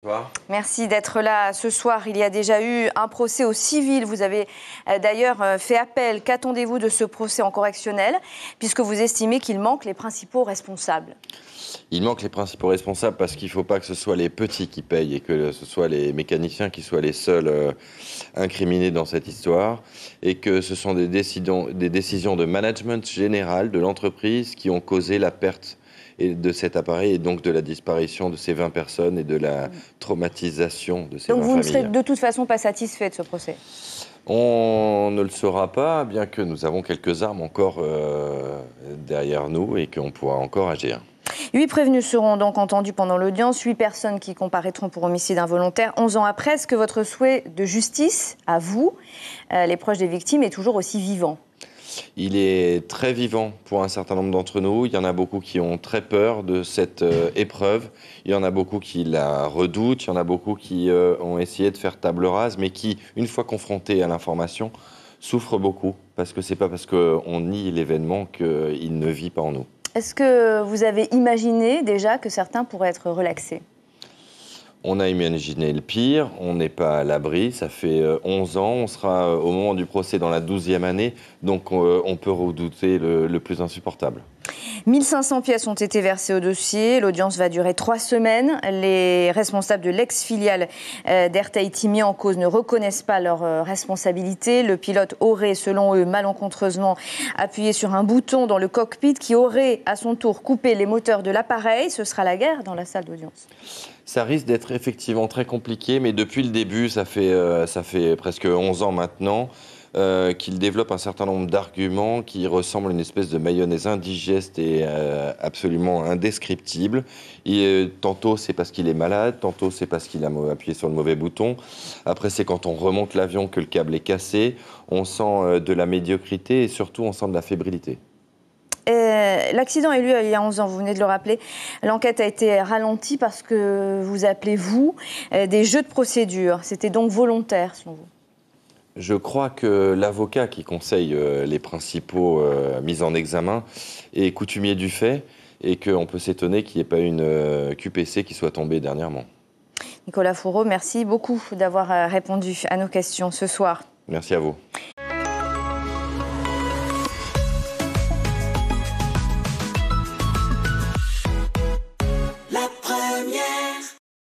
Bonsoir. Merci d'être là ce soir. Il y a déjà eu un procès au civil. Vous avez d'ailleurs fait appel. Qu'attendez-vous de ce procès en correctionnel, puisque vous estimez qu'il manque les principaux responsables? Il manque les principaux responsables parce qu'il ne faut pas que ce soit les petits qui payent et que ce soit les mécaniciens qui soient les seuls incriminés dans cette histoire, et que ce sont des décisions de management général de l'entreprise qui ont causé la perte de cet appareil et donc de la disparition de ces 20 personnes et de la traumatisation de ces 20 familles. Donc vous ne serez de toute façon pas satisfait de ce procès? On ne le saura pas, bien que nous avons quelques armes encore derrière nous et qu'on pourra encore agir. 8 prévenus seront donc entendus pendant l'audience, 8 personnes qui comparaîtront pour homicide involontaire 11 ans après. Est-ce que votre souhait de justice, à vous, les proches des victimes, est toujours aussi vivant? Il est très vivant pour un certain nombre d'entre nous. Il y en a beaucoup qui ont très peur de cette épreuve. Il y en a beaucoup qui la redoutent. Il y en a beaucoup qui ont essayé de faire table rase, mais qui, une fois confrontés à l'information, souffrent beaucoup. Parce que ce n'est pas parce qu'on nie l'événement qu'il ne vit pas en nous. Est-ce que vous avez imaginé déjà que certains pourraient être relaxés? On a imaginé le pire, on n'est pas à l'abri, ça fait 11 ans, on sera au moment du procès dans la 12e année, donc on peut redouter le plus insupportable. 1500 pièces ont été versées au dossier. L'audience va durer 3 semaines. Les responsables de l'ex-filiale d'Air Tahiti mis en cause ne reconnaissent pas leur responsabilité. Le pilote aurait, selon eux, malencontreusement appuyé sur un bouton dans le cockpit qui aurait, à son tour, coupé les moteurs de l'appareil. Ce sera la guerre dans la salle d'audience. Ça risque d'être effectivement très compliqué, mais depuis le début, ça fait presque 11 ans maintenant, qu'il développe un certain nombre d'arguments qui ressemblent à une espèce de mayonnaise indigeste et absolument indescriptible. Tantôt c'est parce qu'il est malade, tantôt c'est parce qu'il a appuyé sur le mauvais bouton. Après c'est quand on remonte l'avion que le câble est cassé. On sent de la médiocrité et surtout on sent de la fébrilité. L'accident a eu lieu il y a 11 ans, vous venez de le rappeler. L'enquête a été ralentie parce que vous appelez, vous, des jeux de procédure. C'était donc volontaire, selon vous? Je crois que l'avocat qui conseille les principaux mises en examen est coutumier du fait et qu'on peut s'étonner qu'il n'y ait pas une QPC qui soit tombée dernièrement. Nicolas Fourreau, merci beaucoup d'avoir répondu à nos questions ce soir. Merci à vous.